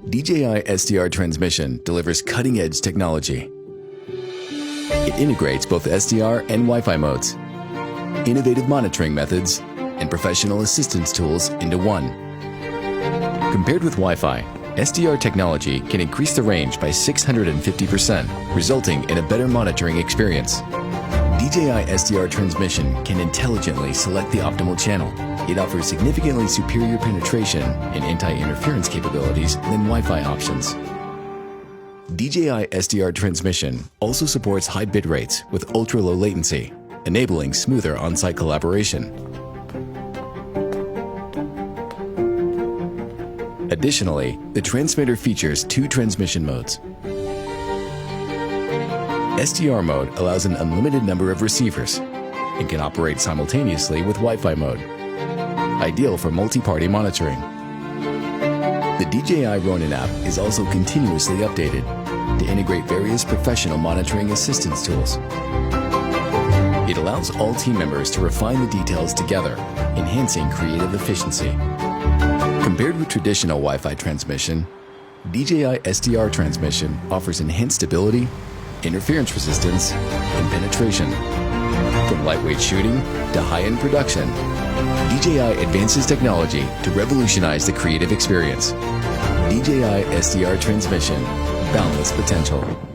DJI SDR Transmission delivers cutting-edge technology. It integrates both SDR and Wi-Fi modes, innovative monitoring methods, and professional assistance tools into one. Compared with Wi-Fi, SDR technology can increase the range by 650%, resulting in a better monitoring experience. DJI SDR Transmission can intelligently select the optimal channel. It offers significantly superior penetration and anti-interference capabilities than Wi-Fi options. DJI SDR Transmission also supports high bit rates with ultra-low latency, enabling smoother on-site collaboration. Additionally, the transmitter features two transmission modes. SDR mode allows an unlimited number of receivers and can operate simultaneously with Wi-Fi mode, ideal for multi-party monitoring. The DJI Ronin app is also continuously updated to integrate various professional monitoring assistance tools. It allows all team members to refine the details together, enhancing creative efficiency. Compared with traditional Wi-Fi transmission, DJI SDR transmission offers enhanced stability, interference resistance, and penetration. From lightweight shooting to high-end production, DJI advances technology to revolutionize the creative experience. DJI SDR Transmission, boundless potential.